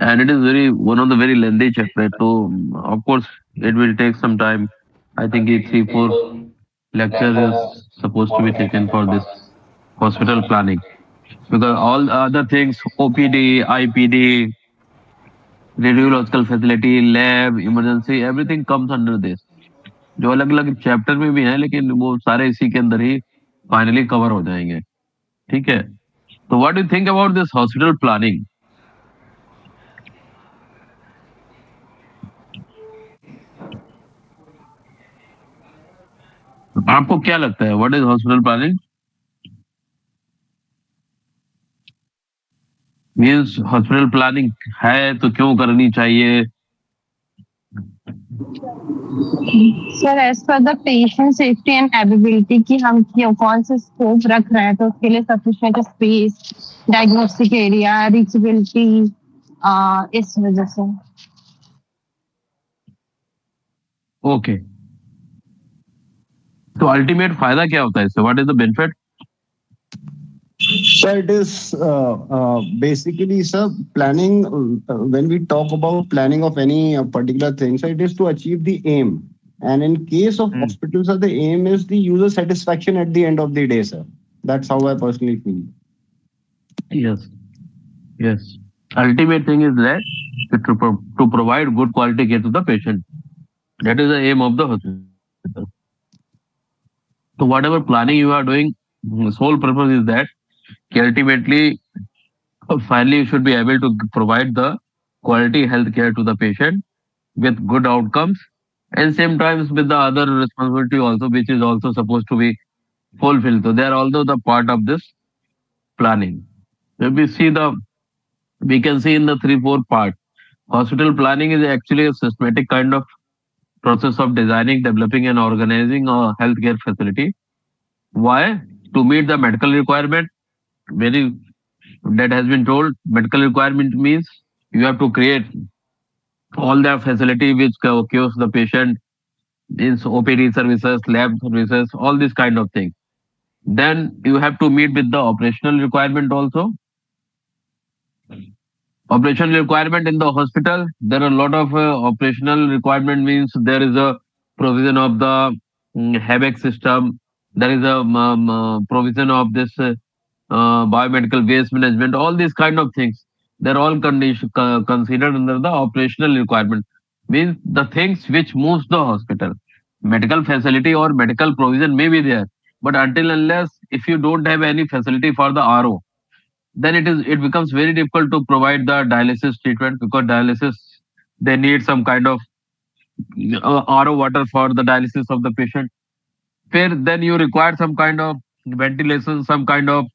and it is very one of the very lengthy chapter. So of course it will take some time. I think it 3-4 lectures is supposed to be taken for this hospital planning, because all the other things, OPD, IPD, radiological facility, lab, emergency, everything comes under this, जो अलग अलग chapter में भी है, लेकिन वो सारे इसी के अंदर ही फाइनली कवर हो जाएंगे। ठीक है, तो what do think about this hospital planning? आपको क्या लगता है, what is hospital planning? Means hospital planning है तो क्यों करनी चाहिए? Sir as per the patient safety and ability की हम कौन से स्कोप रख रहे हैं, तो उसके लिए sufficient space, diagnostic area, reachability, इस वजह से। ओके, तो अल्टीमेट फायदा क्या होता है इससे, what is the benefit? So it is basically, sir, planning. When we talk about planning of any particular thing, so it is to achieve the aim. And in case of hospitals, sir, the aim is the user satisfaction at the end of the day, sir. That's how I personally feel. Yes, yes. Ultimate thing is that to provide good quality care to the patient. That is the aim of the hospital. So whatever planning you are doing, sole purpose is that ultimately, finally, you should be able to provide the quality health care to the patient with good outcomes, and same times with the other responsibility also, which is also supposed to be fulfilled. So they are also the part of this planning. If we see the, we can see in the 3-4 part. Hospital planning is actually a systematic kind of process of designing, developing, and organizing a healthcare facility. Why? To meet the medical requirement. Very that has been told. Medical requirement means you have to create all the facility which cures the patient, is OPD services, lab services, all this kind of thing. Then you have to meet with the operational requirement also. Operational requirement in the hospital, there are a lot of operational requirement, means there is a provision of the HABEC system, there is a provision of this biomedical waste management, all these kind of things. They're all considered under the operational requirement, means the things which moves the hospital. Medical facility or medical provision may be there, but until unless if you don't have any facility for the RO, then it becomes very difficult to provide the dialysis treatment, because dialysis, they need some kind of RO water for the dialysis of the patient. Where then you require some kind of ventilation, some kind of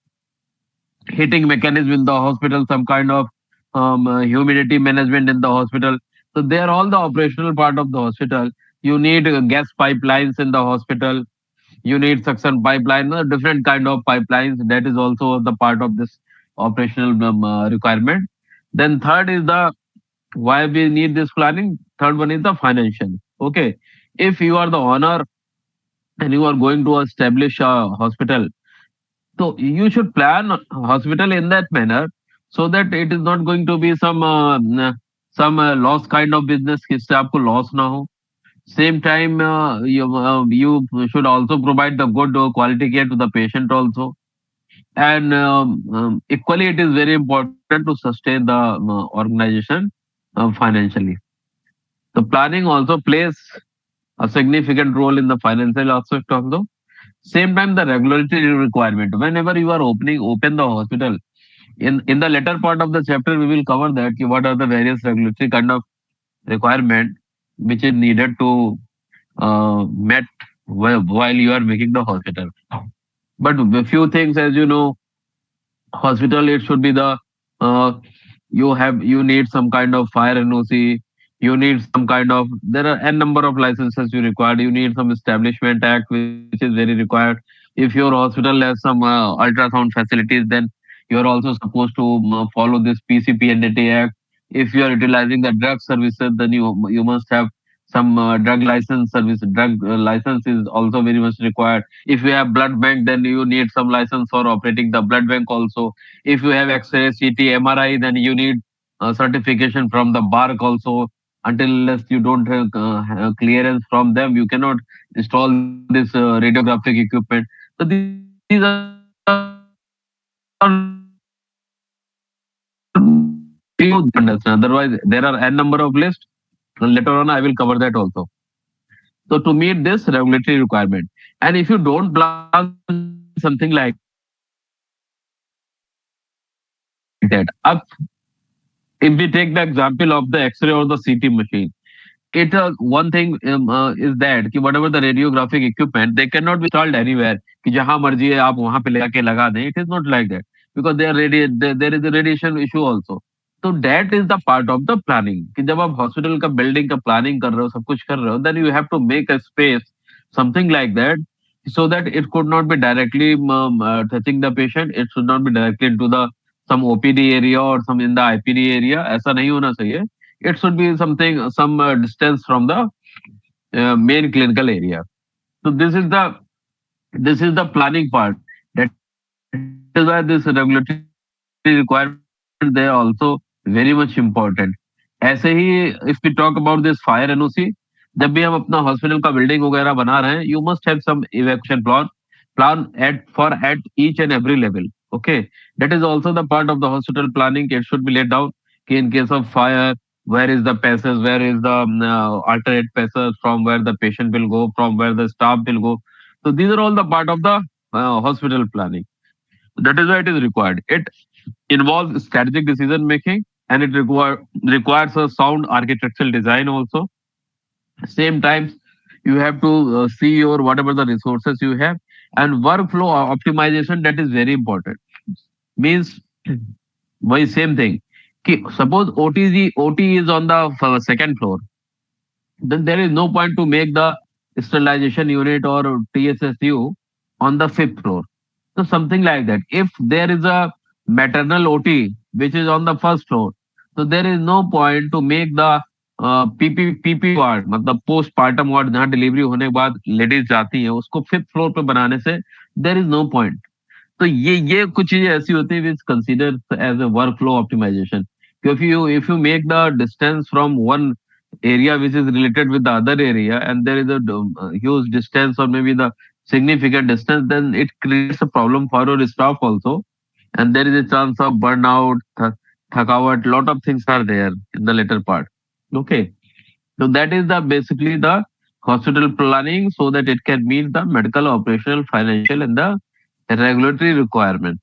heating mechanism in the hospital, some kind of humidity management in the hospital. So they are all the operational part of the hospital. You need gas pipelines in the hospital. You need suction pipeline, different kind of pipelines. That is also the part of this operational requirement. Then third is the why we need this planning. Third one is the financial. Okay, if you are the owner and you are going to establish a hospital, so you should plan hospital in that manner, so that it is not going to be some loss kind of business जिससे आपको loss ना हो. Same time, you should also provide the good quality care to the patient also, and equally it is very important to sustain the organization financially. The planning also plays a significant role in the financial aspect also. Same time, the regulatory requirement. Whenever you are open the hospital, in the later part of the chapter, we will cover that what are the various regulatory kind of requirement which is needed to met while you are making the hospital. But a few things, as you know, hospital it should be the uh, you need some kind of fire NOC, you need some kind of, there are n number of licenses you required. You need some establishment act which is very required. If your hospital has some ultrasound facilities, then you are also supposed to follow this PCPNDT act. If you are utilizing the drug services, then you must have some drug license service. Drug license is also very much required. If you have blood bank, then you need some license for operating the blood bank also. If you have X-ray, CT, MRI, then you need certification from the BARC also. Until unless you don't have clearance from them, you cannot install this radiographic equipment. So these are few understand. Otherwise, there are n number of lists. Later on, I will cover that also. So to meet this regulatory requirement, and if you don't plan something like that, up if we take the example of the X-ray or the CT machine, it one thing is that कि whatever the radiographic equipment, they cannot be installed anywhere कि जहाँ मर्जी है आप वहाँ पे ले जाके लगा दें. It is not like that because there is a radiation issue also. So that is the part of the planning कि जब आप hospital का building का planning कर रहे हो, सब कुछ कर रहे हो, then you have to make a space something like that so that it could not be directly touching the patient. It should not be directly into the some OPD area or some in the IPD area. ऐसा नहीं होना चाहिए. It should be something some distance from the main clinical area. So this is the planning part. That is why this regulatory requirement they are also very much important. ऐसे ही if we talk about this fire NOC, जब भी हम अपना hospital का building वगैरह बना रहे हैं, you must have some evacuation plan at each and every level. Okay, that is also the part of the hospital planning. It should be laid down कि in case of fire, where is the passage, where is the alternate passage from where the patient will go, from where the staff will go. So these are all the part of the hospital planning. That is why it is required. It involves strategic decision making, and it requires a sound architectural design also. Same times, you have to see your whatever the resources you have, and workflow optimization, that is very important. Means why same thing. Suppose OT is on the second floor, then there is no point to make the sterilization unit or TSSU on the fifth floor. So something like that. If there is a maternal OT which is on the first floor, so there is no point to make the PP ward मतलब postmortem ward जहाँ delivery होने के बाद ladies जाती हैं उसको fifth floor पे बनाने से देर इज नो पॉइंट. तो ये कुछ चीजें ऐसी होती है which consider as a work flow optimization. If you make the distance from one area which is related with the other area, and there is a huge distance or maybe the significant distance, then it creates a problem for your staff also, and there is a chance of burnout, thakawat, lot of things are there in the later part. Okay, so that is the basically the hospital planning so that it can meet the medical, operational, financial, and the regulatory requirement.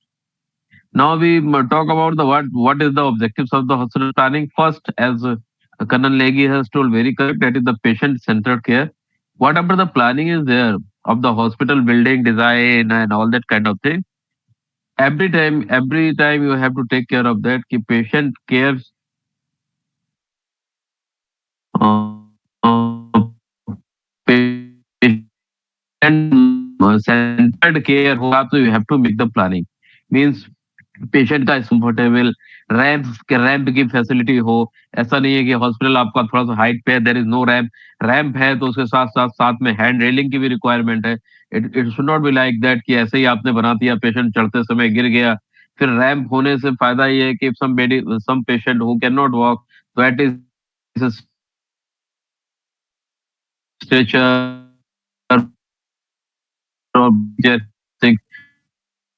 Now we talk about the what is the objectives of the hospital planning. First, as Kanan Legi has told very correct, that is the patient-centered care. Whatever the planning is there of the hospital building design and all that kind of thing, every time you have to take care of that. Ki patient cares, centered care होगा तो you have to make the planning. Means patient का comfortable ramp की facility हो. ऐसा नहीं है कि hospital आपका थोड़ा सा हाइट पे है, there is no ramp. Ramp है तो उसके साथ साथ साथ में हैंड रेलिंग की भी रिक्वायरमेंट है. It should not be like that कि ऐसे ही आपने बना दिया, पेशेंट चढ़ते समय गिर गया. फिर रैंप होने से फायदा ये है कि some patient who can not walk, तो it is stretcher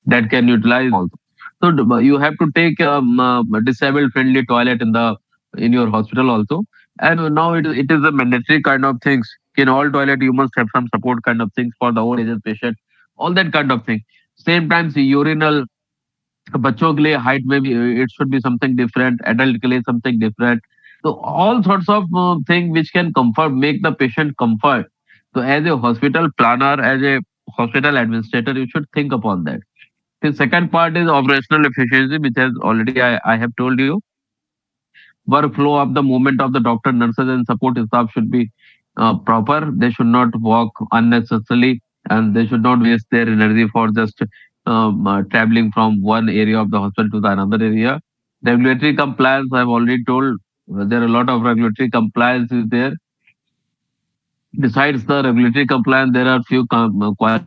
that can utilize also. So you have to take disabled friendly toilet in your hospital also. And now it is a mandatory kind of things. In all toilet you must have some support kind of things for the old age patient. All that kind of thing. Same times urinal बच्चों के लिए height में भी it should be something different, adult के लिए something different. So all sorts of thing which can comfort, make the patient comfort. So as a hospital planner, as a hospital administrator, you should think upon that. The second part is operational efficiency, which has already I have told you. Workflow of the movement of the doctor, nurses, and support staff should be proper. They should not walk unnecessarily, and they should not waste their energy for just traveling from one area of the hospital to the another area. Regulatory compliance, I have already told. There are a lot of regulatory compliance is there. Besides the regulatory compliance, there are few quality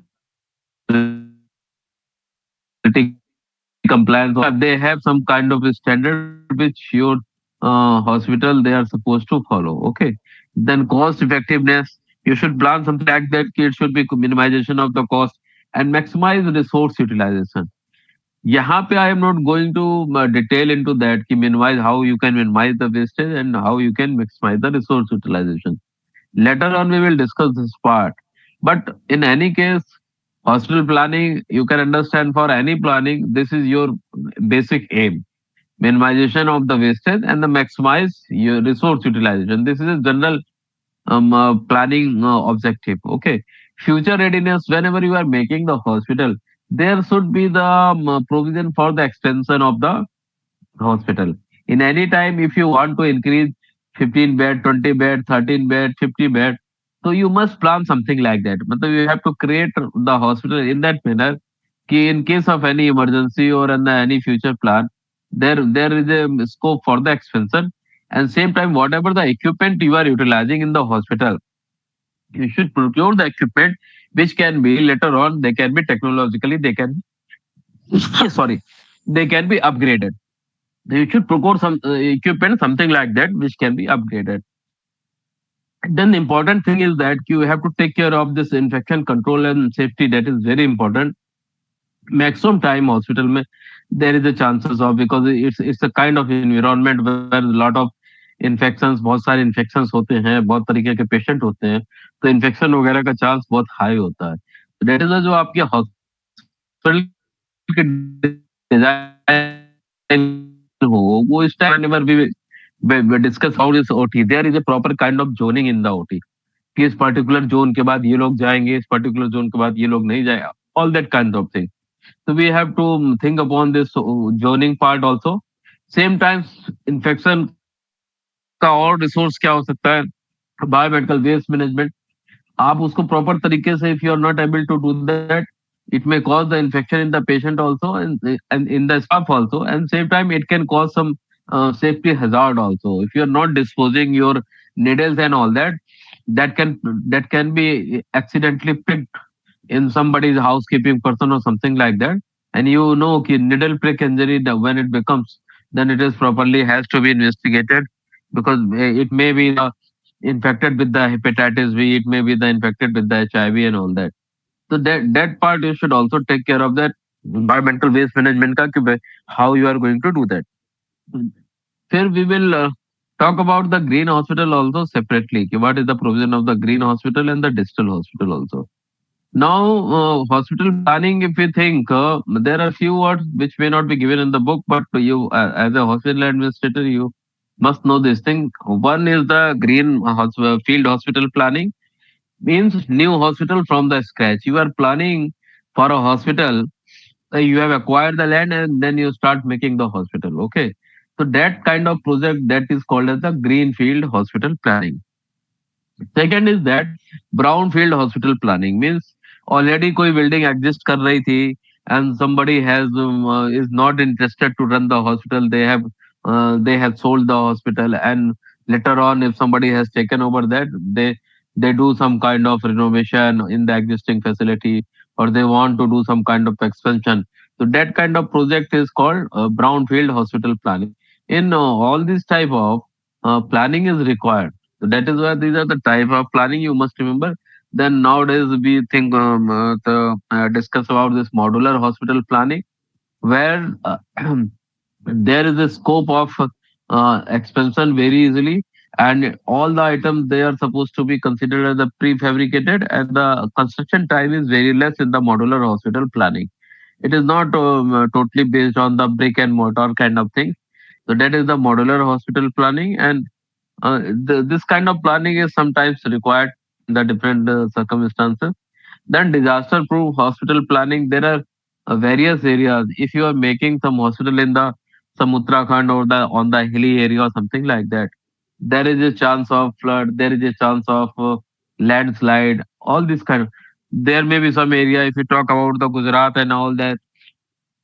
compliance. They have some kind of a standard which your hospital should be following. hospital they are supposed to follow. Okay. Then cost effectiveness. You should plan something like that. It should be minimization of the cost and maximize resource utilization. यहाँ पे I am not going to detail into that कि minimize how you can minimize the wastage and how you can maximize the resource utilization. Later on, we will discuss this part. But in any case, hospital planning, you can understand for any planning, this is your basic aim. Minimization of the wastage and the maximize your resource utilization. This is a general planning objective. Okay. Future readiness, whenever you are making the hospital, there should be the provision for the extension of the hospital. In any time, if you want to increase 15 bed, 20 bed, 13 bed, 50 bed, so you must plan something like that. But you have to create the hospital in that manner कि in case of any emergency or in any future plan, there is a scope for the expansion. And same time, whatever the equipment you are utilizing in the hospital, you should procure the equipment which can be later on, they can be technologically, they can, sorry, they can be upgraded. You should procure some equipment, something like that, which can be upgraded. Then the important thing is that you have to take care of this infection control and safety. That is very important. Maximum time hospital में there is a chances of because it's a kind of environment where a lot of infections, बहुत सारे infections होते हैं, बहुत तरीके के patient होते हैं, तो infection वगैरह का chance बहुत high होता है. That is जो आपके hospital के design हो वो इस time whenever we discuss how this OT, there is a proper kind of zoning in the OT. कि इस पर्टिकुलर जोन के बाद ये लोग जाएंगे, इस पर्टिकुलर जोन के बाद ये लोग नहीं जाए, all that kind of thing. So we have to think upon this zoning part also. Same time, infection का और रिसोर्स क्या हो सकता है? Biomedical waste management. आप उसको प्रॉपर तरीके से if you are not able to do that, it may cause the infection in the patient also and in the staff also, and same time it can cause some safety hazard also. If you are not disposing your needles and all that, that can that can be accidentally picked in somebody's housekeeping person or something like that. And you know कि needle prick injury when it becomes, then it is properly has to be investigated because it may be the infected with the hepatitis B, it may be the infected with the HIV and all that. So that part you should also take care of that environmental waste management का कि how you are going to do that. Here we will talk about the green hospital also separately. कि what is the provision of the green hospital and the digital hospital also. Now, hospital planning, if you think, there are few words which may not be given in the book, but you, as a hospital administrator, you must know this thing. One is the green field hospital planning, means new hospital from the scratch. You are planning for a hospital, you have acquired the land and then you start making the hospital. Okay. So that kind of project that is called as the greenfield hospital planning. Second is that brownfield hospital planning means already कोई building exist कर रही थी and somebody has is not interested to run the hospital. They have sold the hospital and later on if somebody has taken over that they do some kind of renovation in the existing facility or they want to do some kind of expansion. So that kind of project is called brownfield hospital planning. In all this type of planning is required, so that is why these are the type of planning you must remember. Then nowadays we think discuss about this modular hospital planning, where there is a scope of expansion very easily, and all the items they are supposed to be considered as the prefabricated, and the construction time is very less in the modular hospital planning. It is not totally based on the brick and mortar kind of thing. So that is the modular hospital planning, and this kind of planning is sometimes required in the different circumstances. Then disaster-proof hospital planning. There are various areas. If you are making some hospital in the some Uttarakhand or the on the hilly area or something like that, there is a chance of flood. There is a chance of landslide. All this kind of. There may be some area. If you talk about the Gujarat and all that,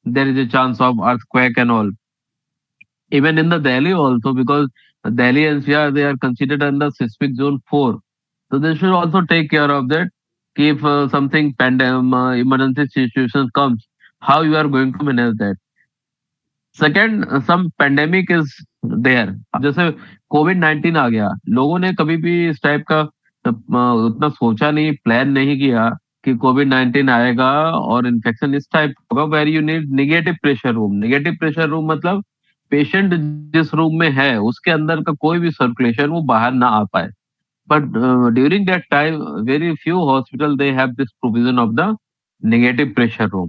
there is a chance of earthquake and all. Even in the Delhi also, because Delhi NCR they are considered under seismic zone 4. So they should also take care of that. If something pandemic emergency situation comes, how you are going to manage that? Second, some pandemic is there. अब जैसे कोविड-19 आ गया, लोगों ने कभी भी इस type का उतना सोचा नहीं, प्लान नहीं किया कि कोविड-19 आएगा और इन्फेक्शन इस टाइप होगा, where you need negative pressure room. Negative pressure room मतलब पेशेंट जिस रूम में है उसके अंदर का कोई भी सर्कुलेशन वो बाहर ना आ पाए। But during that time, very few hospital they have this provision of the negative pressure room.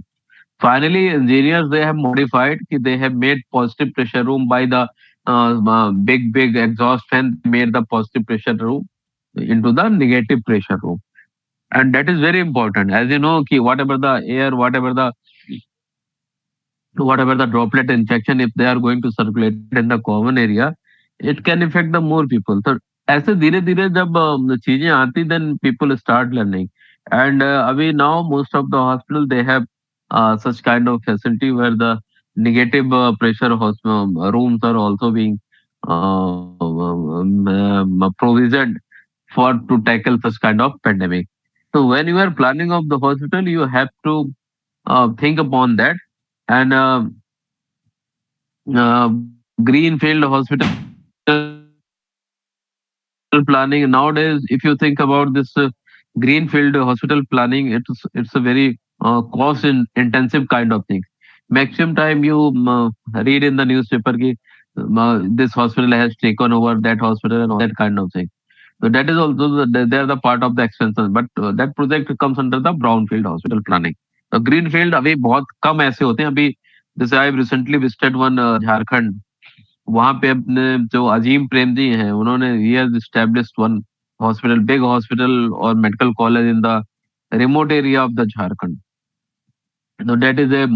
Finally, engineers they have modified, they have made positive pressure room by the big exhaust fan, made the positive pressure room into the negative pressure room, and that is very important. As you know, whatever the air, whatever the droplet infection, if they are going to circulate in the common area, it can affect the more people. So ऐसे धीरे धीरे जब चीजें आती, then people start learning. And अभी now most of the hospital they have such kind of facility where the negative pressure rooms are also being provisioned for to tackle such kind of pandemic. So when you are planning of the hospital, you have to think upon that. And greenfield hospital planning nowadays, if you think about this greenfield hospital planning, it's a very cost intensive kind of thing. Maximum time you read in the newspaper ki this hospital has taken over that hospital and all that kind of thing. So that is also they are the part of the expenses, but that project comes under the brownfield hospital planning. The greenfield अभी बहुत कम ऐसे होते हैं अभी। जैसे I recently visited one Jharkhand, वहां पे अपने जो अजीम प्रेम जी हैं, उन्होंने ही has established one hospital, big hospital और medical college in the remote area of the Jharkhand. तो that is a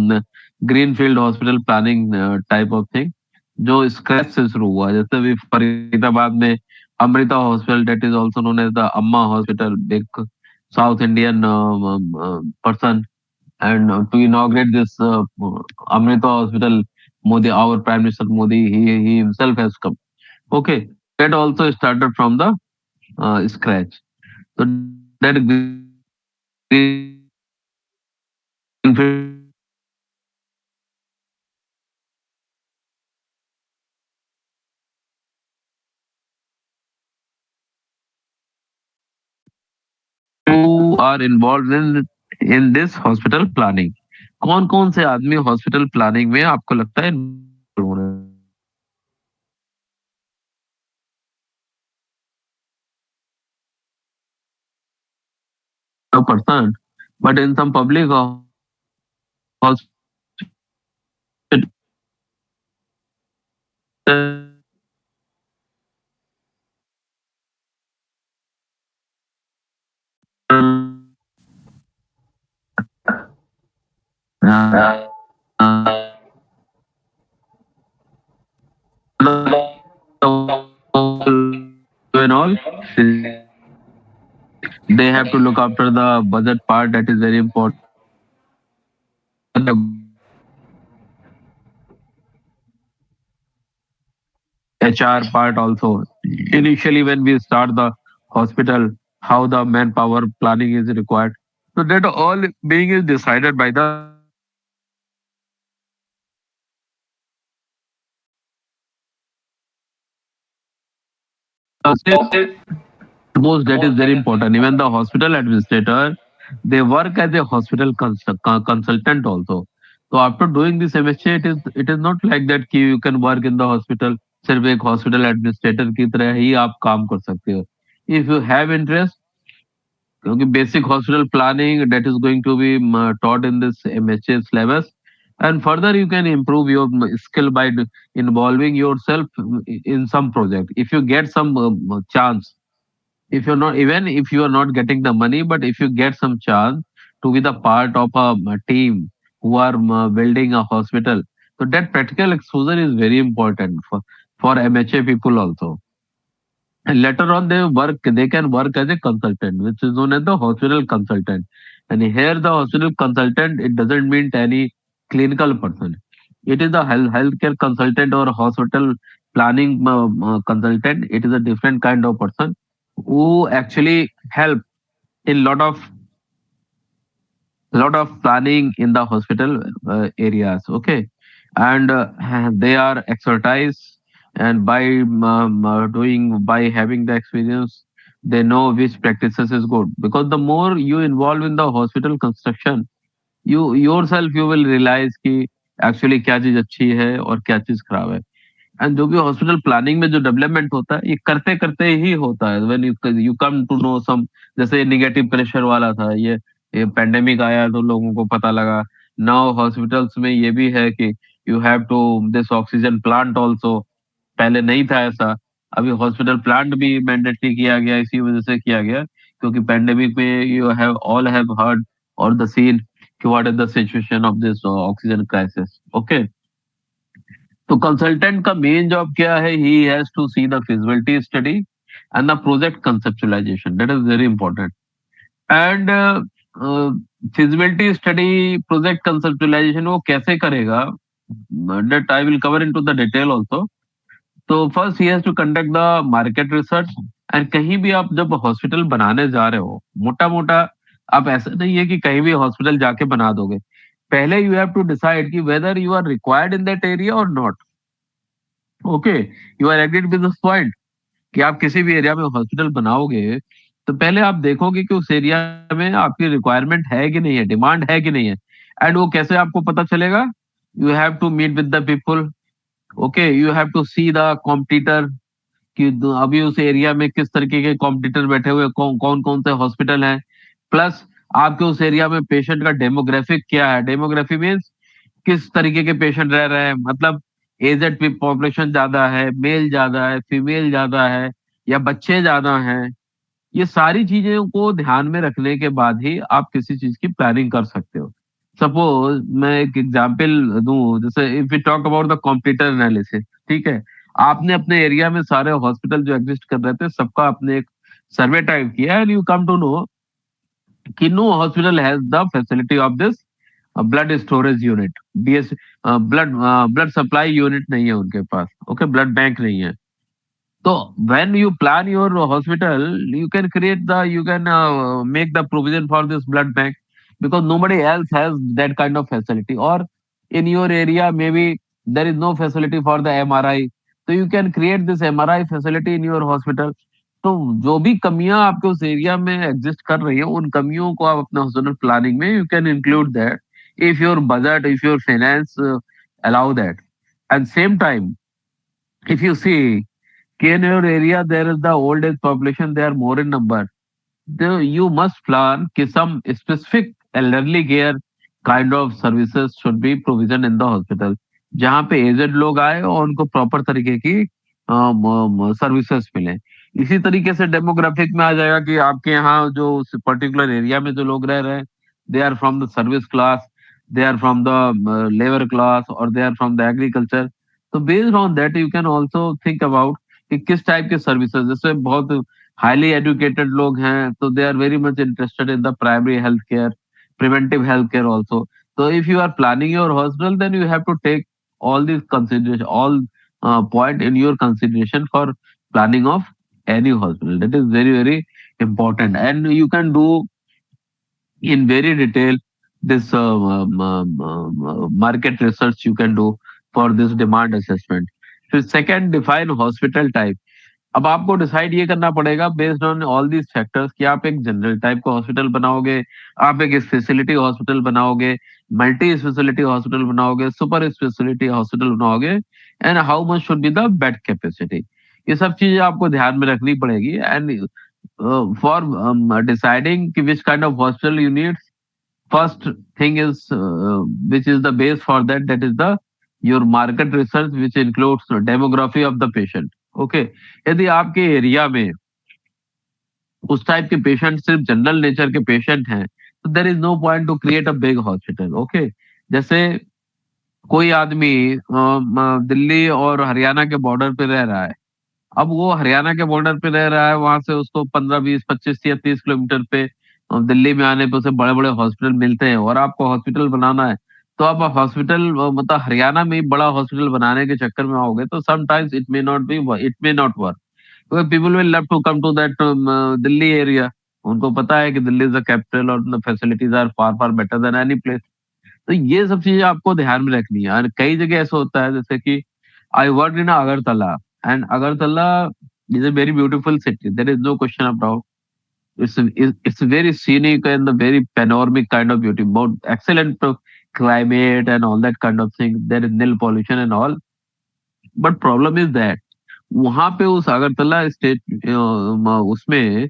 green field hospital planning type of thing, जो स्क्रैच से शुरू हुआ। जैसे अभी फरीदाबाद में Amrita hospital, that is also known as the Amma hospital, big South Indian person, and to inaugurate this Amrita Hospital, Modi, our Prime Minister Modi, he himself has come. Okay, that also started from the scratch. So that greenfield hospital planning is very important. And who are involved in this hospital planning? कौन कौन से आदमी hospital planning में आपको लगता है involved होने? A person, but in some public hospital and all, they have to look after the budget part, that is very important. HR part also. Initially, when we start the hospital, how the manpower planning is required. So that all being is decided by the suppose that is very important. Even the hospital administrator, they work as a hospital consultant also. So after doing this MSc, it is not like that कि you can work in the hospital, सिर्फ एक hospital administrator की तरह ही आप काम कर सकते हो. If you have interest, क्योंकि basic hospital planning that is going to be taught in this MSc syllabus, and further you can improve your skill by involving yourself in some project. If you get some chance, if you're not, even if you are not getting the money, but if you get some chance to be the part of a team who are building a hospital, so that practical exposure is very important for MHA people also. And later on they can work as a consultant, which is known as the hospital consultant. And here the hospital consultant, it doesn't mean any clinical person. It is the healthcare consultant or hospital planning consultant. It is a different kind of person who actually help in lot of planning in the hospital areas. Okay, and they are expertise, and by having the experience, they know which practices is good, because the more you involve in the hospital construction, you yourself you will realize कि actually क्या चीज अच्छी है और क्या चीज खराब है। एंड जो भी हॉस्पिटल प्लानिंग में जो डेवलपमेंट होता है, ये करते करते ही होता है। When you you come to know some, जैसे नेगेटिव प्रेशर वाला था, ये पेंडेमिक आया तो लोगों को पता लगा। नाउ हॉस्पिटल्स में ये भी है कि you have to this oxygen plant also. पहले नहीं था ऐसा, अभी हॉस्पिटल प्लांट भी मैंडेटरी किया गया, इसी वजह से किया गया क्योंकि पेंडेमिक में you have all have heard और द सीन कि what is the situation of this oxygen crisis. Okay, तो कंसल्टेंट का मेन जॉब क्या है? He has to see the feasibility study and the project conceptualization, that is very important. And feasibility study, project conceptualization वो कैसे करेगा, that I will cover into the detail also. तो first he has to conduct the market research. And कहीं भी आप जब hospital बनाने जा रहे हो, मोटा मोटा, आप ऐसा नहीं है कि कहीं भी हॉस्पिटल जाके बना दोगे। पहले यू हैव टू डिसाइड कि whether you are required in that area और not. Okay, you are agreed with this point कि आप किसी भी एरिया में हॉस्पिटल बनाओगे तो पहले आप देखोगे कि उस एरिया में आपकी रिक्वायरमेंट है कि नहीं है, डिमांड है कि नहीं है। एंड वो कैसे आपको पता चलेगा? You have to meet with the people. Okay, you have to see the competitor कि अभी उस एरिया में किस तरीके के कॉम्पिटिटर बैठे हुए, कौन कौन से हॉस्पिटल हैं। प्लस आपके उस एरिया में पेशेंट का डेमोग्राफिक क्या है। डेमोग्राफी मीन्स किस तरीके के पेशेंट रह रहे हैं, मतलब एजेड पॉपुलेशन ज्यादा है, मेल ज्यादा है, फीमेल ज्यादा है, या बच्चे ज्यादा हैं। ये सारी चीजों को ध्यान में रखने के बाद ही आप किसी चीज की प्लानिंग कर सकते हो। सपोज मैं एक एग्जांपल दूं, जैसे if you talk about the competitor analysis, ठीक है, आपने अपने एरिया में सारे हॉस्पिटल जो एग्जिस्ट कर रहे थे सबका आपने एक सर्वे टाइप किया, and you come to know कि no hospital has the facility of this blood storage unit, BS blood blood supply unit नहीं है उनके पास। ओके, ब्लड बैंक नहीं है। So when you plan your hospital, you can make the provision for this blood bank, because nobody else has that kind of facility. Or in your area, maybe there is no facility for the MRI. So you can create this MRI facility in your hospital. तो जो भी कमियां आपके उस area में exist कर रही है, उन कमियों को आप अपने हॉस्पिटल प्लानिंग में you can include that, if your budget, if your finance allow that. At same time, if you see in your area there is the old age population, they are more in number, you must plan कि some specific elderly care kind of services should be provision in the hospital, जहाँ पे aged लोग आए और उनको proper तरीके की services मिले। इसी तरीके से डेमोग्राफिक में आ जाएगा कि आपके यहाँ जो पर्टिकुलर एरिया में जो लोग रह रहे हैं, they are from the service class, they are from the labour class, और they are from the agriculture. तो based on that you can also think about कि किस टाइप के सर्विसेज, जैसे बहुत हाईली एजुकेटेड लोग हैं तो they are very much interested in the primary health care, preventive health care also. So if you are planning your hospital, then you have to take all these consideration, all point in your consideration for planning of any hospital. That is very, very important, and you can do in very detail this market research you can do for this demand assessment. फिर second, define hospital type. अब आपको decide ये करना पड़ेगा based on all these factors कि आप एक general type का हॉस्पिटल बनाओगे, आप एक स्पेशलिटी हॉस्पिटल बनाओगे, मल्टी स्पेशलिटी हॉस्पिटल बनाओगे, सुपर स्पेशलिटी हॉस्पिटल बनाओगे, and how much should be the bed capacity. ये सब चीजें आपको ध्यान में रखनी पड़ेगी। एंड फॉर डिसाइडिंग कि which kind of hospital you need, first thing is which is the base for that, that is the your market research, which includes the demography of the patient. Okay, यदि आपके area में उस type के patient सिर्फ general nature के patient हैं, तो there is no point to create a big hospital. Okay, जैसे कोई आदमी दिल्ली और हरियाणा के बॉर्डर पे रह रहा है, अब वो हरियाणा के बॉर्डर पे रह रहा है, वहां से उसको 15, 20, 25 या 30 किलोमीटर पे दिल्ली में आने पे उसे बड़े बड़े हॉस्पिटल मिलते हैं, और आपको हॉस्पिटल बनाना है। तो आप हॉस्पिटल मतलब हरियाणा में ही बड़ा हॉस्पिटल बनाने के चक्कर में आओगे तो sometimes it may not work, क्योंकि people will love to come to that Delhi area. उनको पता है कि दिल्ली इज द कैपिटल और the facilities are far far better than any place. तो ये सब चीजें आपको ध्यान में रखनी है। और कई जगह ऐसा होता है, जैसे कि I work in Agartala, and Agartala is a very beautiful city. There is no question about. It's very scenic and a very panoramic kind of beauty. About excellent climate and all that kind of thing. There is nil pollution and all. But problem is that वहां पे उस Agartala state उसमें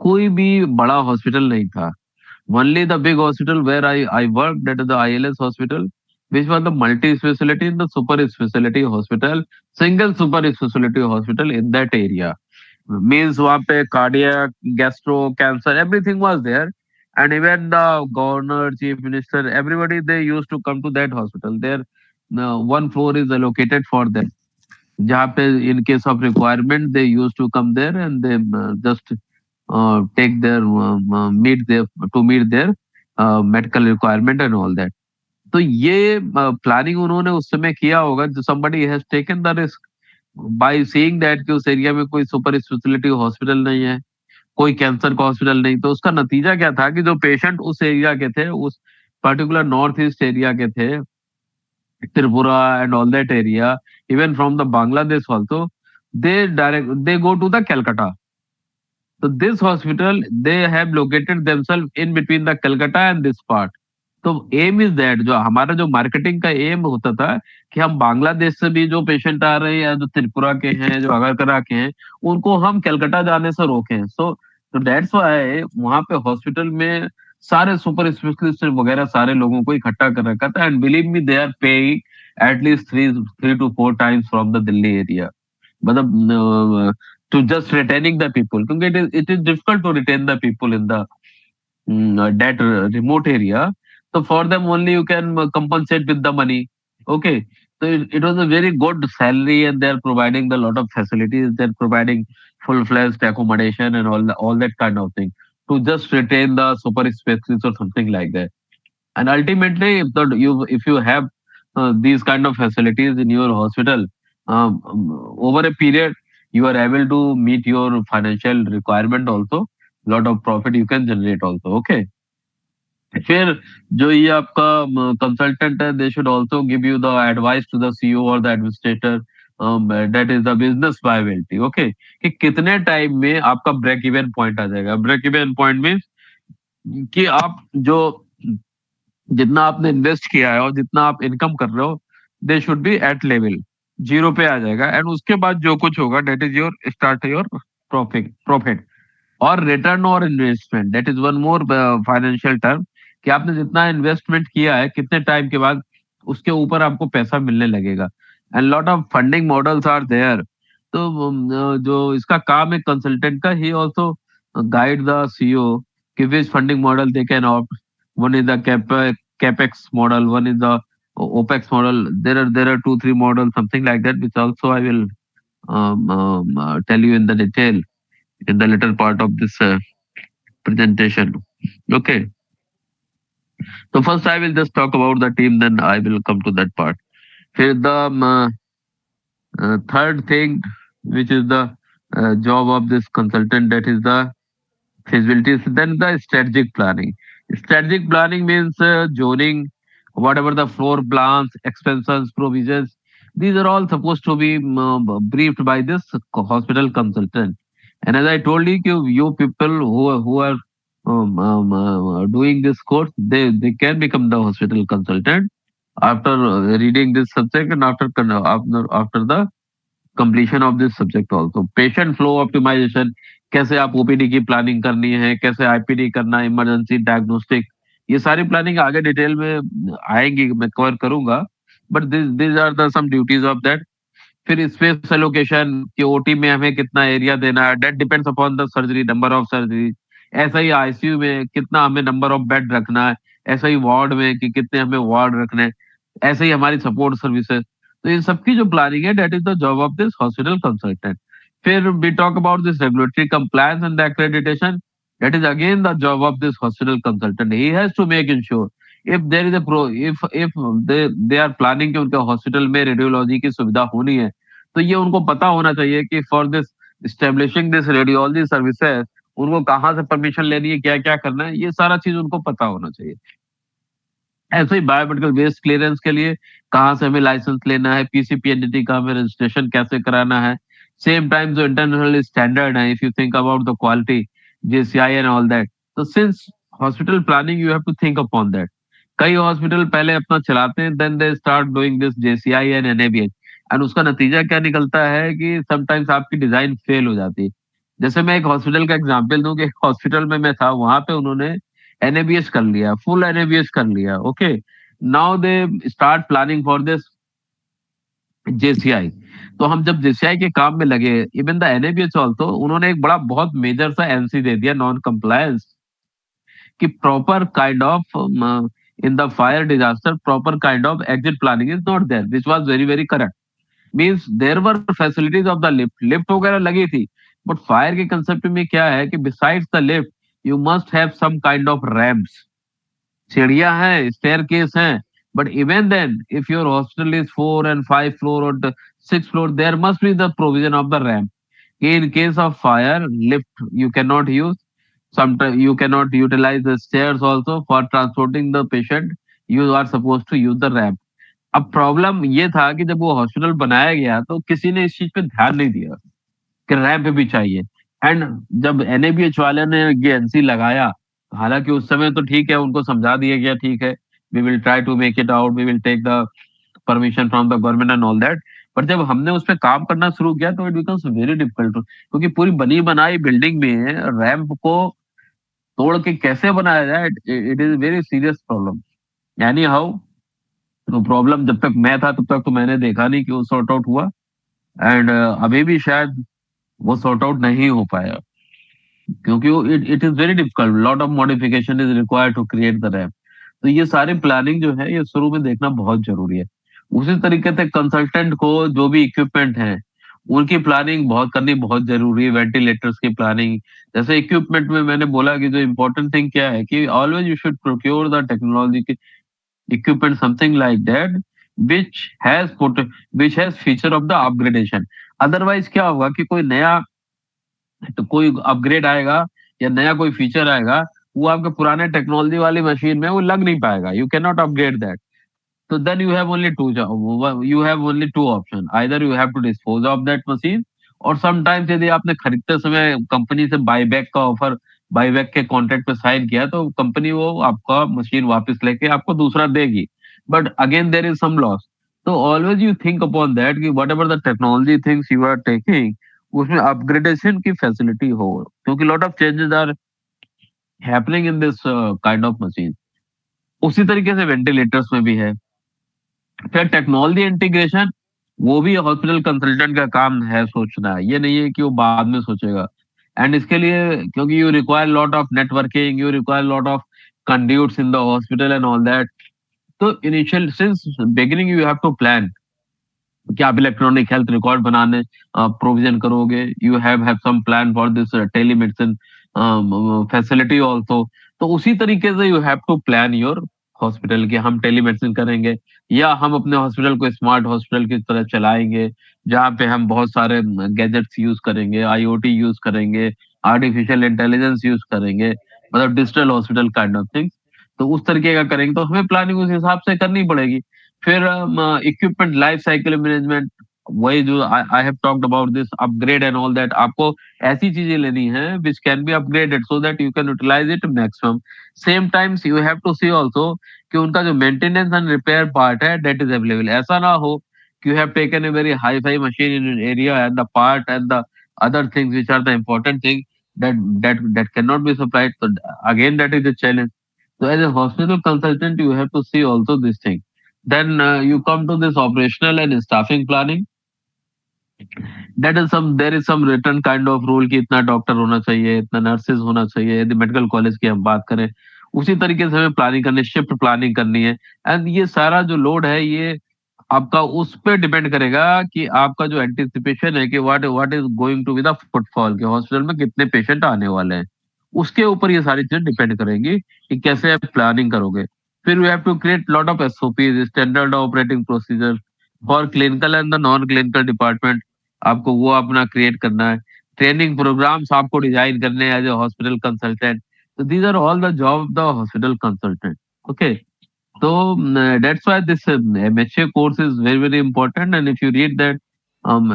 कोई भी बड़ा hospital नहीं था. Only the big hospital where I worked, that is the ILS hospital, which was the multi-specialty and the super specialty hospital, single super specialty hospital in that area. Means वहाँ पे cardiac, gastro, cancer, everything was there. And even the governor, chief minister, everybody, they used to come to that hospital. There, one floor is allocated for them. जहाँ पे in case of requirement, they used to come there and they just take their meet their to meet their medical requirement and all that. तो ये planning उन्होंने उस समय किया होगा. जो somebody has taken the risk by seeing that कि उस एरिया में कोई सुपर स्पेशलिटी हॉस्पिटल नहीं है, कोई कैंसर का हॉस्पिटल नहीं, तो उसका नतीजा क्या था कि जो पेशेंट उस एरिया के थे, उस पर्टिकुलर नॉर्थ ईस्ट एरिया के थे, Tripura and all that area, even from the Bangladesh also, they go to the Calcutta. So this hospital, they have located themselves in between the Calcutta and this part. तो M is that, जो हमारा जो marketing का M होता था कि हम बांग्लादेश से भी जो पेशेंट आ रहे हैं या जो त्रिपुरा के हैं, जो अगरतला के हैं, उनको हम कलकत्ता जाने से रोकें. तो दैट्स व्हाई वहां पे हॉस्पिटल में सारे सुपर स्पेशलिस्ट वगैरह सारे लोगों को इकट्ठा कर रखा था. And believe me, they are paying at least three two four times from the Delhi area. मतलब to just retaining the people, क्योंकि it is difficult to retain the people in the that remote area. So for them only you can compensate with the money. Okay. So it was a very good salary and they're providing the lot of facilities. They're providing full-fledged accommodation and all that kind of thing to just retain the super specialists or something like that. And ultimately, if you have these kind of facilities in your hospital, over a period, you are able to meet your financial requirement also. Lot of profit you can generate also. Okay. फिर जो ये आपका consultant है, they should also give you the advice to the CEO और the administrator, that is the business viability. Okay, कि कितने time में आपका ब्रेक इवन पॉइंट आ जाएगा. ब्रेक इवन पॉइंट मीन्स कि आप जो जितना आपने इन्वेस्ट किया है और जितना आप इनकम कर रहे हो, they should be at level zero पे आ जाएगा. एंड उसके बाद जो कुछ होगा, that is your start your profit और रिटर्न और investment. That is one more financial term कि आपने जितना इन्वेस्टमेंट किया है, कितने टाइम के बाद उसके ऊपर आपको पैसा मिलने लगेगा. And lot of funding models are there. तो जो इसका काम है कंसल्टेंट का, he also guide the CEO कि which funding model they can opt. One is the capex model, one is the opex model. There are two three models, something like that, which also I will tell you in the detail in the later part of this presentation. Okay. So first I will just talk about the team, then I will come to that part. Here the third thing, which is the job of this consultant, that is the feasibility. Then the strategic planning. Strategic planning means zoning, whatever the floor plans, expenses, provisions. These are all supposed to be briefed by this hospital consultant. And as I told you, you people who are doing this course, they can become the hospital consultant after reading this subject and after the completion of this subject also. Patient flow optimization, कैसे आप OPD की planning करनी है, कैसे IPD करना है, emergency diagnostic, ये सारी प्लानिंग आगे डिटेल में आएंगी, मैं कवर करूंगा. But this are the some duties of that. फिर स्पेस एलोकेशन कि ओटी में हमें कितना एरिया देना है, that depends upon the surgery, number of surgery. ऐसा ही आईसीयू में कितना हमें नंबर ऑफ बेड रखना है, ऐसा ही वार्ड में कि कितने हमें वार्ड रखने हैं, ऐसे ही हमारी सपोर्ट सर्विसेज. तो इन सबकी जो प्लानिंग है, that is the job of this hospital consultant. फिर we talk about this regulatory compliance and the accreditation. That is again the job of this hospital consultant. He has to make ensure if there is a if they are planning कि उनके hospital में radiology की सुविधा होनी है, तो ये उनको पता होना चाहिए कि for this establishing this radiology services उनको कहाँ से परमिशन लेनी है, क्या क्या करना है, ये सारा चीज उनको पता होना चाहिए. ऐसे ही बायोमेडिकल वेस्ट क्लियरेंस के लिए कहाँ से हमें लाइसेंस लेना है, पीसीपीएनडीटी का हमें रजिस्ट्रेशन कैसे कराना है। सेम टाइम जो इंटरनेशनल स्टैंडर्ड है, if you think about the quality, JCI and all that, तो since hospital planning you have to think upon that. कई हॉस्पिटल पहले अपना चलाते हैं, then they start doing this JCI and NABH, and उसका नतीजा क्या निकलता है कि समटाइम्स आपकी डिजाइन फेल हो जाती है। जैसे मैं एक हॉस्पिटल का एग्जांपल दूं कि हॉस्पिटल में मैं था, वहां पे उन्होंने एनएबीएच कर लिया, फुल एनएबीएच कर लिया, okay. Now they start planning for this JCI. तो हम जब जेसीआई के काम में लगे, इवन द एनएबीएच ऑल्सो, उन्होंने एक बड़ा बहुत मेजर सा एनसी दे दिया, नॉन कंप्लायंस, कि proper kind of in the fire disaster proper kind of exit planning is not there, which was very very correct. Means there were facilities of the lift, lift वगैरह लगी थी, but fire के concept में क्या है कि besides the lift you must have some kind of ramps. सीढ़ियां हैं, स्टेयरकेस हैं, but even then if your hospital is 4 and 5 floor और 6 floor, there must be the provision of the ramp. In case of fire, lift you cannot use. Sometimes you cannot utilize the stairs also for transporting the patient. You are supposed to use the ramp. अब problem ये था कि जब वो hospital बनाया गया तो किसी ने इस चीज पे ध्यान नहीं दिया कि रैंप भी चाहिए। एंड जब एनएबीएच वाले ने ये एनसी लगाया, हालांकि उस समय तो ठीक है, उनको समझा दिया गया, ठीक है, we will try to make it out, we will take the permission from the government and all that. पर जब हमने उस पर काम करना शुरू किया तो इट बिकम्स वेरी डिफिकल्ट, क्योंकि पूरी बनी बनाई बिल्डिंग में रैंप को तोड़ के कैसे बनाया जाए, it is very serious problem. यानी हाउ, तो प्रॉब्लम जब तक मैं था तब तक तो मैंने देखा नहीं कि वो सॉर्ट आउट हुआ, एंड अभी भी शायद वो सॉर्ट आउट नहीं हो पाया, क्योंकि it it is very difficult, lot of modification is required to create the ramp. तो ये सारी प्लानिंग जो है ये शुरू में देखना बहुत जरूरी है। उसी तरीके से कंसल्टेंट को जो भी इक्विपमेंट है उनकी प्लानिंग बहुत करनी बहुत जरूरी है, वेंटिलेटर्स की प्लानिंग। जैसे इक्विपमेंट में मैंने बोला कि जो इम्पोर्टेंट थिंग क्या है कि always you should procure the technology equipment something like that which has put which has feature of the upgradation। Otherwise क्या होगा कि कोई नया, तो कोई अपग्रेड आएगा या नया कोई फीचर आएगा, वो आपके पुराने टेक्नोलॉजी वाली मशीन में वो लग नहीं पाएगा, you can not upgrade that. So then you have only two option, either you have to dispose of that machine, और sometimes यदि आपने खरीदते समय कंपनी से बाईबैक का ऑफर, बाईबैक के कॉन्ट्रैक्ट पे साइन किया, तो कंपनी वो आपका मशीन वापस लेके आपको दूसरा देगी, but again there is some loss. तो always you think upon that कि whatever the technology things you are taking, उसमें अपग्रेडेशन की फैसिलिटी हो, क्योंकि lot of changes are happening in this kind of machine. उसी तरीके से ventilators में भी है। फिर टेक्नोलॉजी इंटीग्रेशन, वो भी हॉस्पिटल कंसल्टेंट का काम है सोचना, ये नहीं है कि वो बाद में सोचेगा। एंड इसके लिए क्योंकि you require lot of networking, you require lot of conduits in the hospital and all that. तो initial since beginning you have to plan कि आप इलेक्ट्रॉनिक हेल्थ रिकॉर्ड बनाने प्रोविजन करोगे, you have some plan for this telemedicine facility also. तो उसी तरीके से you have to plan your hospital कि हम टेलीमेडिसिन करेंगे, या हम अपने हॉस्पिटल को स्मार्ट हॉस्पिटल की तरह चलाएंगे, जहाँ पे हम बहुत सारे गैजेट्स यूज करेंगे, आईओटी यूज करेंगे, आर्टिफिशियल इंटेलिजेंस यूज करेंगे, मतलब digital hospital kind of things. तो उस तरीके का करेंगे तो हमें प्लानिंग उस हिसाब से करनी पड़ेगी। फिर इक्विपमेंट लाइफ साइकिल मैनेजमेंट, वही जो I have talked about this upgrade and all that, आपको ऐसी चीजें लेनी है which can be upgraded so that you can utilize it maximum. Same times you have to see also कि उनका जो मेंटेनेंस एंड रिपेयर पार्ट है that is available. ऐसा ना हो कि you have taken a very hi-fi machine in area and the part and the other things which are the important thing that cannot be supplied, so again that is a challenge। so as a hospital consultant, you have to see also this thing। Then you come to this operational and staffing planning। That is some there is some written kind of rule कि इतना doctor होना चाहिए, इतना nurses होना चाहिए, यदि medical college की हम बात करें। उसी तरीके से हमें प्लानिंग करनी, शिफ्ट प्लानिंग करनी है। एंड ये सारा जो लोड है ये आपका उस पे डिपेंड करेगा कि आपका जो एंटिसिपेशन है कि what is going to be the footfall, कि हॉस्पिटल में कितने पेशेंट आने वाले हैं, उसके ऊपर ये सारी चीजें डिपेंड करेंगी कि कैसे आप प्लानिंग करोगे। फिर we have to create lot of SOPs, standard operating procedure for clinical and the non clinical department, आपको वो अपना क्रिएट करना है। ट्रेनिंग प्रोग्राम्स आपको डिजाइन करने हैं एज ए हॉस्पिटल कंसल्टेंट। तो these are all the job of the hospital consultant, okay. So that's why this MHA course is very, very important. And if you read that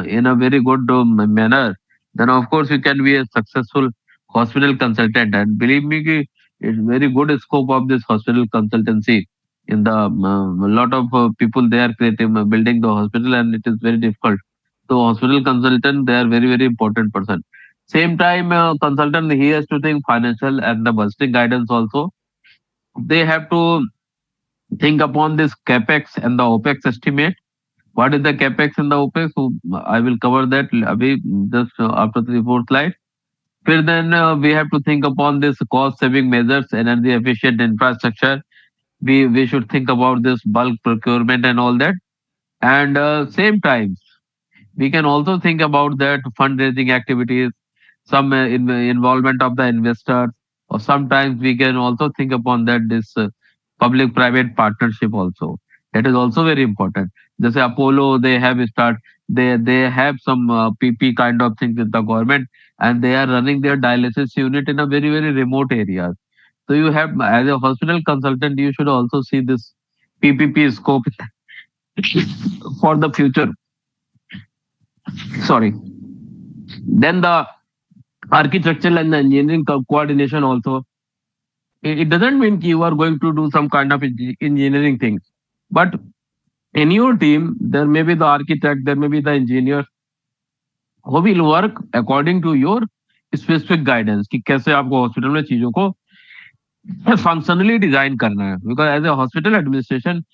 in a very good manner, then of course you can be a successful hospital consultant. And believe me, it's very good scope of this hospital consultancy. In the a lot of people they are creating building the hospital, and it is very difficult. So hospital consultant they are very, very important person. Same time, consultant he has to think financial and the budgeting guidance also. They have to think upon this capex and the opex estimate. What is the capex and the opex? So I will cover that just after 3 4 slides. फिर then we have to think upon this cost saving measures, energy efficient infrastructure. We should think about this bulk procurement and all that. And same time we can also think about that fundraising activities, some involvement of the investors, or sometimes we can also think upon that this public-private partnership also. That is also very important. Just say Apollo, they have start, they have some PP kind of things with the government, and they are running their dialysis unit in a very, very remote area. So you have, as a hospital consultant, you should also see this PPP scope for the future. Sorry. Then the architectural and the engineering coordination also. It doesn't mean you are going to do some kind of engineering things, but in your team there may be the architect, there may be the engineer who will work according to your specific guidance कि कैसे आपको hospital में चीजों को functionally design करना है, because as a hospital administration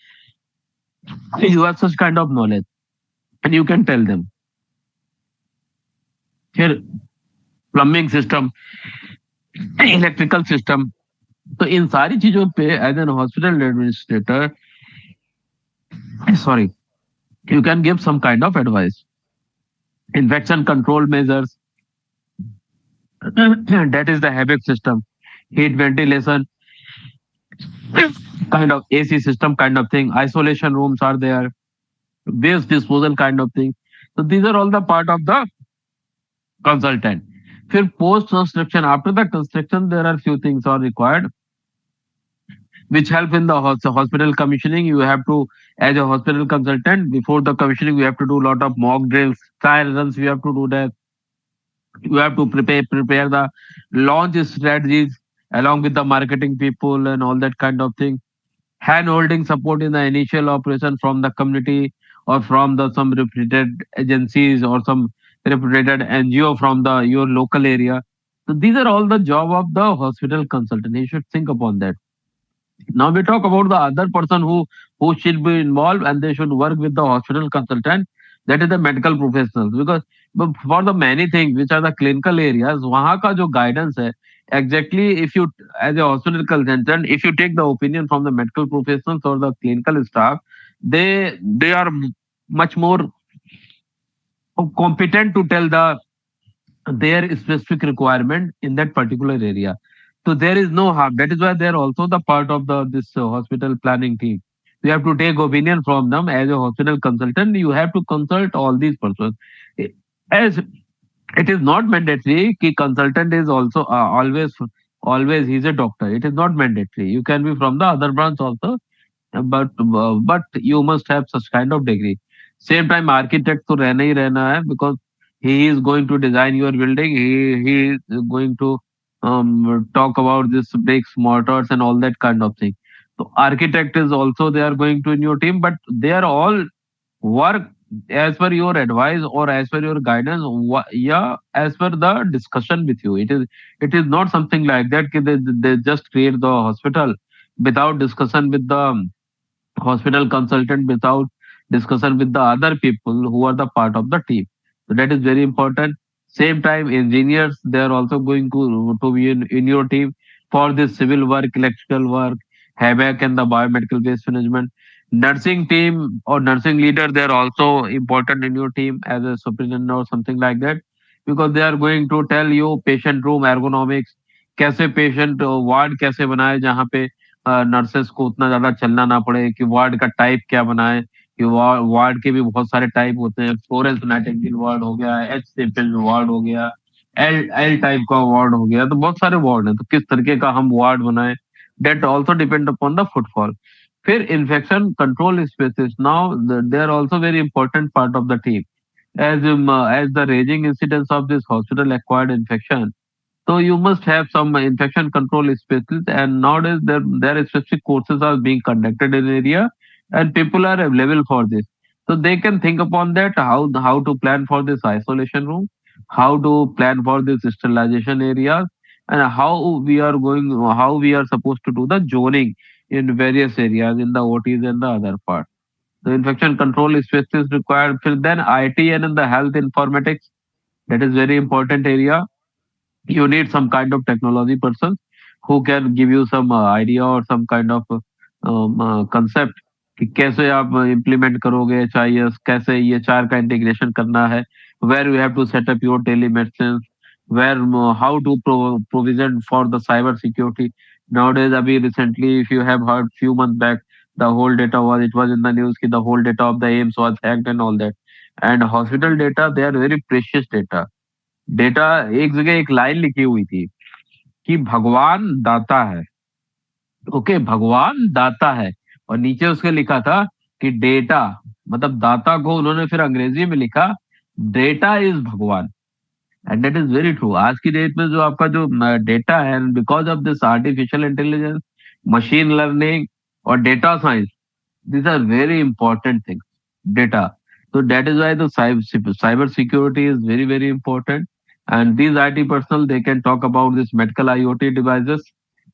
you have such kind of knowledge and you can tell them. फिर plumbing system, electrical system, तो इन सारी चीजों पे as an hospital administrator sorry, you can give some kind of advice. Infection control measures, that is the HVAC system, heat ventilation, kind of AC system kind of thing, isolation rooms are there, waste disposal kind of thing. So these are all the part of the consultant. फिर post construction, after the construction there are few things are required which help in the hospital commissioning. You have to, as a hospital consultant, before the commissioning, you have to do a lot of mock drills, trial runs. You have to do that. You have to prepare the launch strategies along with the marketing people and all that kind of thing. Hand holding support in the initial operation from the community or from the some reputed agencies or some reputed NGO from the your local area. So these are all the job of the hospital consultant. You should think upon that. Now we talk about the other person who should be involved and they should work with the hospital consultant. That is the medical professionals, because but for the many things which are the clinical areas, वहाँ का जो guidance है, exactly if you as a hospital consultant, if you take the opinion from the medical professionals or the clinical staff, they are much more competent to tell their specific requirement in that particular area. So there is no harm. That is why they are also the part of the this hospital planning team. You have to take opinion from them as a hospital consultant. You have to consult all these persons. As it is not mandatory, कि consultant is also always he's a doctor. It is not mandatory. You can be from the other branch also, but you must have such kind of degree. Same time architect तो रहना ही रहना है, because he is going to design your building. He is going to talk about this bricks, mortars, and all that kind of thing. So architect is also they are going to in your team, but they are all work as per your advice or as per your guidance. Yeah, as per the discussion with you. It is not something like that. कि they just create the hospital without discussion with the hospital consultant, without discussion with the other people who are the part of the team. So that is very important. Same time, engineers they are also going to be in your team for this civil work, electrical work, HVAC and the biomedical waste management. Nursing team or nursing leader they are also important in your team as a superintendent or something like that, because they are going to tell you patient room ergonomics, कैसे patient ward कैसे बनाए जहाँ पे nurses को उतना ज्यादा चलना ना पड़े, कि वार्ड का टाइप क्या बनाए, कि वार्ड के भी बहुत सारे टाइप होते हैं, फ्लोरेंस नाइटिंगेल वार्ड हो गया, एच सिंपल वार्ड हो गया, एल एल टाइप का वार्ड हो गया, तो बहुत सारे वार्ड हैं, तो किस तरीके का हम वार्ड बनाए, that also depend upon the footfall. फिर infection control specialists. Now they are also very important part of the team. As the raging incidence of this hospital acquired infection, so you must have some infection control specialists, and nowadays there are specific courses are being conducted in area, and people are available for this. So they can think upon that how to plan for this isolation room, how to plan for this sterilization areas, and how we are supposed to do the zoning in various areas in the OTs and the other part. The infection control specialists required. Then IT and in the health informatics, that is very important area. You need some kind of technology person who can give you some idea or some kind of concept कि कैसे आप implement करोगे HIS, कैसे ये चार का integration करना है, where you have to set up your telemedicine, where how to provision for the cyber security. Nowadays, अभी recently, if you have heard few months back, the whole data was in the news कि the whole data of the AIMS was hacked and all that. And hospital data, they are very precious data. Data एक जगह एक line लिखी हुई थी कि भगवान दाता है। ओके, भगवान दाता है। और नीचे उसके लिखा था कि डेटा, मतलब दाता को उन्होंने फिर अंग्रेजी में लिखा, डेटा इज भगवान। And that is very true. आज की डेट में जो आपका जो डेटा है, because of this artificial intelligence, machine learning और data science, these are very important things. Data. So that is why the cyber security is very very important. And these IT personnel, they can talk about this medical IoT devices.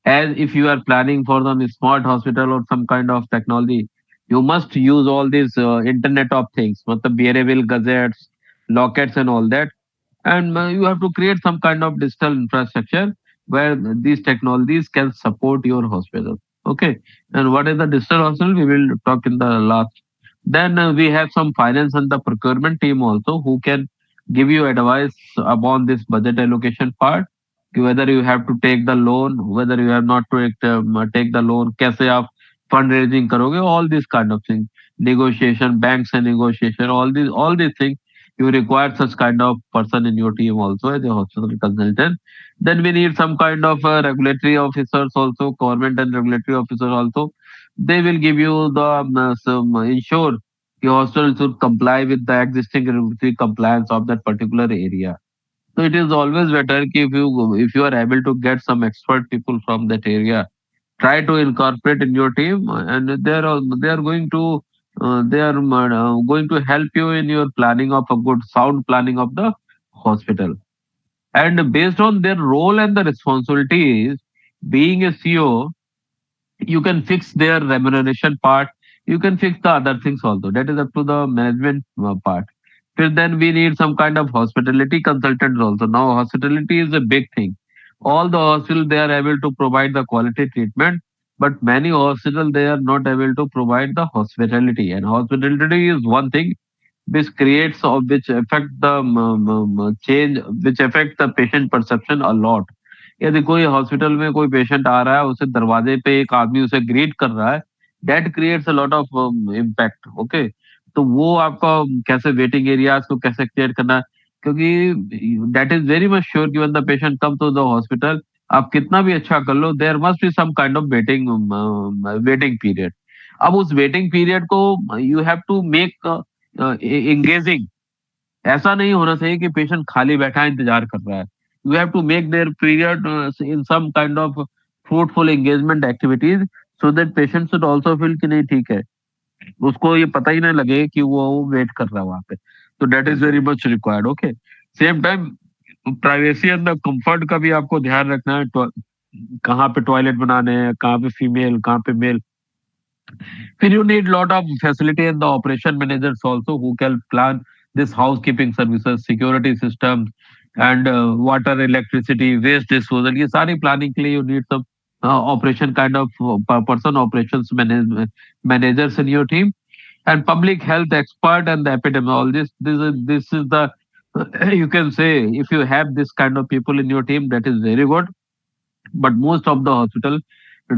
As if you are planning for some smart hospital or some kind of technology, you must use all these Internet of Things, matlab wearable gadgets, lockets, and all that. And you have to create some kind of digital infrastructure where these technologies can support your hospital. Okay, and what is the digital hospital, we will talk in the last. Then we have some finance and the procurement team also who can give you advice upon this budget allocation part, कि whether you have to take the loan, whether you have not to take the loan, कैसे आप fundraising करोगे, all these kind of things, negotiation, banks and negotiation, all these things. You require such kind of person in your team also as a hospital consultant. Then we need some kind of regulatory officers also, government and regulatory officers also. They will give you the some ensure your hospital should comply with the existing regulatory compliance of that particular area. So it is always better कि if you are able to get some expert people from that area, try to incorporate in your team, and they are going to help you in your planning of a good sound planning of the hospital. And based on their role and the responsibilities, being a CEO, you can fix their remuneration part, you can fix the other things also, that is up to the management part. Then we need some kind of hospitality consultants also. Now hospitality is a big thing. All the hospitals, they are able to provide the quality treatment, but many hospitals, they are not able to provide the hospitality. And hospitality is one thing which creates or which affect the change, which affect the patient perception a lot. यदि कोई hospital में कोई patient आ रहा है, उसे दरवाजे पे एक आदमी उसे ग्रीट कर रहा है, that creates a lot of impact. Okay, तो वो आपका कैसे वेटिंग एरियाज को कैसे क्रिएट करना है, क्योंकि that is very much sure कि when the patient come to the hospital, आप कितना भी अच्छा कर लो, there must be some kind of waiting period. अब उस वेटिंग पीरियड को you have to make engaging. ऐसा नहीं होना चाहिए कि पेशेंट खाली बैठा है, इंतजार कर रहा है। You have to make their period in some kind of fruitful engagement activities, so that patient should also feel कि नहीं ठीक है, उसको ये पता ही नहीं लगे कि वो वेट कर रहा है वहां पे। तो that is very much required. Okay, same time privacy and the comfort का भी आपको ध्यान रखना है। कहाँ पे टॉयलेट बनाने हैं, कहाँ पे फीमेल, कहाँ पे मेल। फिर you need lot of facility and the operation managers also who can plan this housekeeping services, security systems, and water, electricity, waste disposal. ये सारी planning के लिए you need some operation kind of person, operations managers in your team, and public health expert and the epidemiologist. This is the you can say, if you have this kind of people in your team, that is very good. But most of the hospital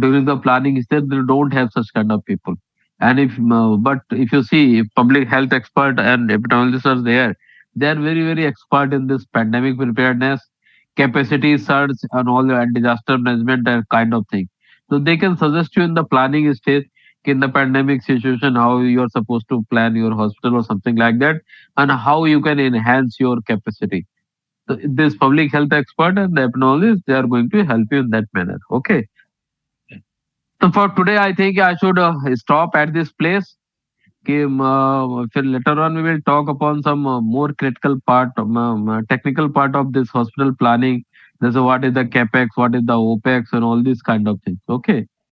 during the planning stage, they don't have such kind of people. And if you see, if public health expert and epidemiologists are there, they are very very expert in this pandemic preparedness, capacity surge, and all the and disaster management and kind of thing. So they can suggest you in the planning stage. in the pandemic situation, how you are supposed to plan your hospital or something like that, and how you can enhance your capacity. So this public health expert and the epidemiologist, they are going to help you in that manner. Okay. So for today, I think I should stop at this place. Okay, फिर later on we will talk upon some more critical part, technical part of this hospital planning. This is what is the capex, what is the opex, and all these kind of things. Okay.